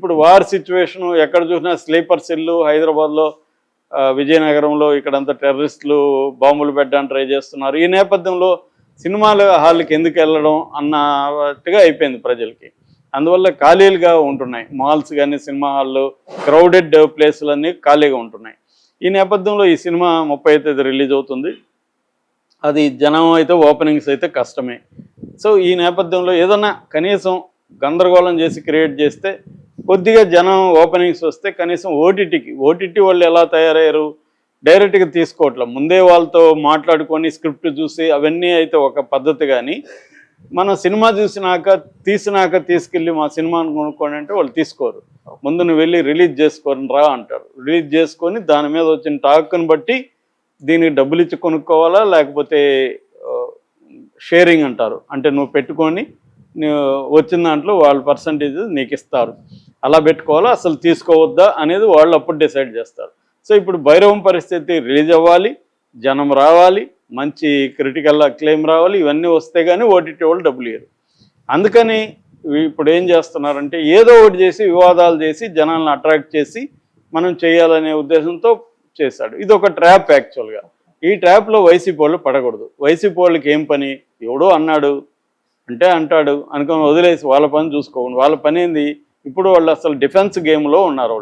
ఇప్పుడు war situation ఎక్కడ చూసినా స్లీపర్ సెల్లు హైదరాబాద్లో, విజయనగరంలో ఇక్కడంతా టెర్రరిస్టులు బాంబులు పెట్టడానికి ట్రై చేస్తున్నారు. ఈ నేపథ్యంలో సినిమాల హాల్కి ఎందుకు వెళ్ళడం అన్నట్టుగా అయిపోయింది ప్రజలకి. అందువల్ల ఖాళీలుగా ఉంటున్నాయి మాల్స్ కానీ, సినిమా హాళ్ళు, క్రౌడెడ్ ప్లేసులన్నీ ఖాళీగా ఉంటున్నాయి. ఈ నేపథ్యంలో ఈ సినిమా 30వ తేదీ రిలీజ్ అవుతుంది. అది జనం అయితే ఓపెనింగ్స్ అయితే కష్టమే. సో ఈ నేపథ్యంలో ఏదన్నా కనీసం గందరగోళం చేసి క్రియేట్ చేస్తే కొద్దిగా జనం ఓపెనింగ్స్ వస్తే కనీసం ఓటీటీ వాళ్ళు ఎలా తయారయ్యారు, డైరెక్ట్గా తీసుకోవట్లేదు. ముందే వాళ్ళతో మాట్లాడుకొని స్క్రిప్ట్ చూసి అవన్నీ అయితే ఒక పద్ధతి. కానీ మనం సినిమా తీసినాక తీసుకెళ్ళి మా సినిమాను కొనుక్కోండి అంటే వాళ్ళు తీసుకోరు. ముందు నువ్వు వెళ్ళి రిలీజ్ చేసుకోని రా అంటారు. రిలీజ్ చేసుకొని దాని మీద వచ్చిన టాక్ని బట్టి దీనికి డబ్బులు ఇచ్చి కొనుక్కోవాలా, లేకపోతే షేరింగ్ అంటారు, అంటే నువ్వు పెట్టుకొని వచ్చిన దాంట్లో వాళ్ళ పర్సంటేజ్ నీకు ఇస్తారు. అలా పెట్టుకోవాలా, అసలు తీసుకోవద్దా అనేది వాళ్ళు అప్పుడు డిసైడ్ చేస్తారు. సో ఇప్పుడు భైరవం పరిస్థితి రిలీజ్ అవ్వాలి, జనం రావాలి, మంచి క్రిటికల్ అక్లెయిమ్ రావాలి. ఇవన్నీ వస్తే కానీ ఓటీటీ వాళ్ళు డబ్బులు ఇవ్వరు. అందుకని ఇప్పుడు ఏం చేస్తున్నారంటే ఏదో ఒకటి చేసి వివాదాలు చేసి జనాలను అట్రాక్ట్ చేసి మనం చేయాలనే ఉద్దేశంతో చేశాడు. ఇది ఒక ట్రాప్ యాక్చువల్గా. ఈ ట్రాప్లో వైసీపీ వాళ్ళు పడకూడదు. వైసీపీ వాళ్ళకి ఏం పని, ఎవడో అన్నాడు అంటే అంటాడు అనుకుని వదిలేసి వాళ్ళ పని చూసుకోండి. వాళ్ళ పని ఏంది, ఇప్పుడు వాళ్ళు అసలు డిఫెన్స్ గేమ్లో ఉన్నారు.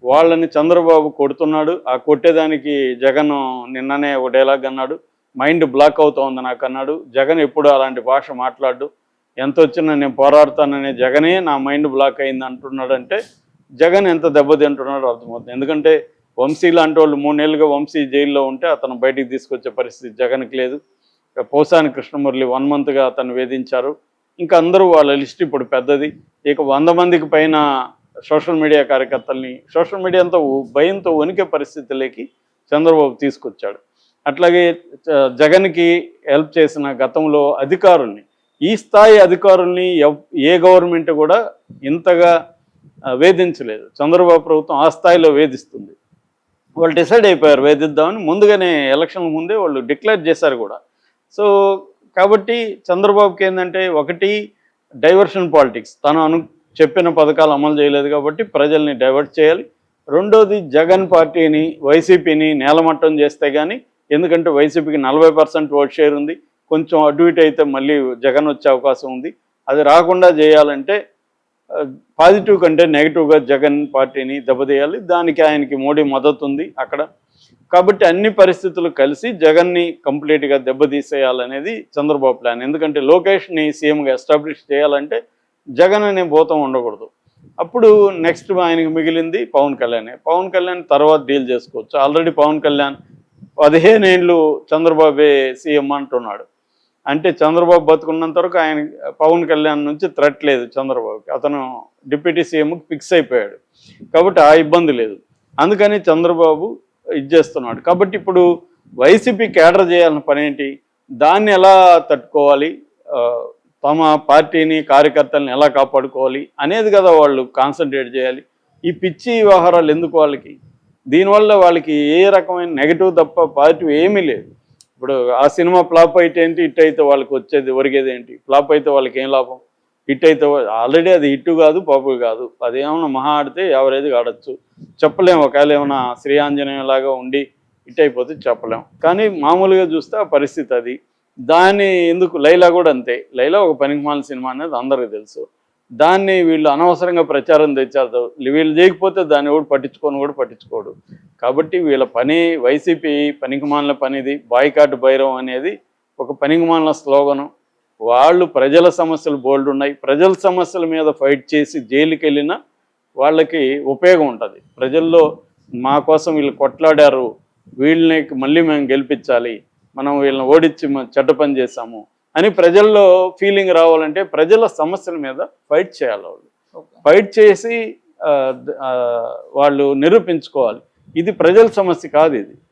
వాళ్ళని చంద్రబాబు కొడుతున్నాడు. ఆ కొట్టేదానికి జగన్ నిన్ననే ఒక డైలాగ్ అన్నాడు, మైండ్ బ్లాక్ అవుతోంది నాకు అన్నాడు. జగన్ ఎప్పుడు అలాంటి భాష మాట్లాడు, ఎంత వచ్చినా నేను పోరాడుతాననే జగనే నా మైండ్ బ్లాక్ అయింది అంటున్నాడు. అంటే జగన్ ఎంత దెబ్బతింటున్నాడో అర్థమవుతుంది. ఎందుకంటే వంశీ లాంటి వాళ్ళు 3 నెలలుగా వంశీ జైల్లో ఉంటే అతను బయటికి తీసుకొచ్చే పరిస్థితి జగన్కి లేదు. పోసాని కృష్ణమురళి 1 మంత్గా అతను వేధించారు. ఇంకా అందరూ వాళ్ళ లిస్ట్ ఇప్పుడు పెద్దది. ఇక 100 మందికి పైన సోషల్ మీడియా కార్యకర్తల్ని సోషల్ మీడియా అంతా భయంతో వణికే పరిస్థితులకి చంద్రబాబు తీసుకొచ్చాడు. అట్లాగే జగన్కి హెల్ప్ చేసిన గతంలో అధికారుల్ని, ఈ స్థాయి అధికారుల్ని ఏ గవర్నమెంట్ కూడా ఇంతగా వేధించలేదు. చంద్రబాబు ప్రభుత్వం ఆ స్థాయిలో వేధిస్తుంది. వాళ్ళు డిసైడ్ అయిపోయారు వేధిద్దామని. ముందుగానే ఎలక్షన్ల ముందే వాళ్ళు డిక్లేర్ చేశారు కూడా. సో కాబట్టి చంద్రబాబుకి ఏంటంటే, ఒకటి డైవర్షన్ పాలిటిక్స్, తను చెప్పిన పథకాలు అమలు చేయలేదు కాబట్టి ప్రజల్ని డైవర్ట్ చేయాలి. రెండోది జగన్ పార్టీని, వైసీపీని నేలమట్టం చేస్తే కానీ, ఎందుకంటే వైసీపీకి 40% ఓట్ షేర్ ఉంది. కొంచెం అటు ఇటు అయితే మళ్ళీ జగన్ వచ్చే అవకాశం ఉంది. అది రాకుండా చేయాలంటే పాజిటివ్ కంటే నెగిటివ్గా జగన్ పార్టీని దెబ్బతీయాలి. దానికి ఆయనకి మోడీ మద్దతు ఉంది అక్కడ. కాబట్టి అన్ని పరిస్థితులు కలిసి జగన్ని కంప్లీట్గా దెబ్బతీసేయాలనేది చంద్రబాబు ప్లాన్. ఎందుకంటే లోకేష్ని సీఎంగా ఎస్టాబ్లిష్ చేయాలంటే జగన్ అనే భూతం ఉండకూడదు. అప్పుడు నెక్స్ట్ ఆయనకి మిగిలింది పవన్ కళ్యాణ్. పవన్ కళ్యాణ్ తర్వాత డీల్ చేసుకోవచ్చు. ఆల్రెడీ పవన్ కళ్యాణ్ 15 ఏళ్ళు చంద్రబాబే సీఎం అంటున్నాడు. అంటే చంద్రబాబు బతుకున్నంత వరకు ఆయన పవన్ కళ్యాణ్ నుంచి థ్రెట్ లేదు చంద్రబాబుకి. అతను డిప్యూటీ సీఎంకి ఫిక్స్ అయిపోయాడు కాబట్టి ఆ ఇబ్బంది లేదు. అందుకని చంద్రబాబు చేస్తున్నాడు. కాబట్టి ఇప్పుడు వైసీపీ కేడర్ చేయాల్సిన పని ఏంటి, దాన్ని ఎలా తట్టుకోవాలి, తమ పార్టీని కార్యకర్తలను ఎలా కాపాడుకోవాలి అనేది కదా వాళ్ళు కాన్సన్ట్రేట్ చేయాలి. ఈ పిచ్చి వ్యవహారాలు ఎందుకు వాళ్ళకి? దీనివల్ల వాళ్ళకి ఏ రకమైన నెగిటివ్ తప్ప పాజిటివ్ ఏమీ లేదు. ఇప్పుడు ఆ సినిమా ఫ్లాప్ అయితే ఏంటి, హిట్ అయితే వాళ్ళకి వచ్చేది ఒరిగేది ఏంటి? ఫ్లాప్ అయితే వాళ్ళకి ఏం లాభం? హిట్ అయితే ఆల్రెడీ అది హిట్ కాదు, పాపు కాదు. అదేమన్నా మహా ఆడితే ఎవరేది ఆడచ్చు, చెప్పలేము. ఒకవేళ ఏమైనా శ్రీ ఆంజనేయం లాగా ఉండి హిట్ అయిపోతే చెప్పలేము. కానీ మామూలుగా చూస్తే ఆ పరిస్థితి అది. దాన్ని ఎందుకు, లైలా కూడా అంతే. లైలా ఒక పనికిమాలిన సినిమా అనేది అందరికీ తెలుసు. దాన్ని వీళ్ళు అనవసరంగా ప్రచారం తెచ్చారు. వీళ్ళు చేయకపోతే దాన్ని కూడా పట్టించుకోడు. కాబట్టి వీళ్ళ పని, వైసీపీ పనికిమాలిన పనిది. బాయ్కాట్ భైరవం అనేది ఒక పనికిమాలిన స్లోగను. వాళ్ళు ప్రజల సమస్యలు బోల్డ్ ఉన్నాయి. ప్రజల సమస్యల మీద ఫైట్ చేసి జైలుకి వెళ్ళినా వాళ్ళకి ఉపయోగం ఉంటుంది. ప్రజల్లో మా కోసం వీళ్ళు కొట్లాడారు, వీళ్ళని మళ్ళీ మేము గెలిపించాలి, మనం వీళ్ళని ఓడించి చెడ్డ పని చేశాము అని ప్రజల్లో ఫీలింగ్ రావాలంటే ప్రజల సమస్యల మీద ఫైట్ చేయాలి. వాళ్ళు ఫైట్ చేసి వాళ్ళు నిరూపించుకోవాలి ఇది ప్రజల సమస్య కాదు. ఇది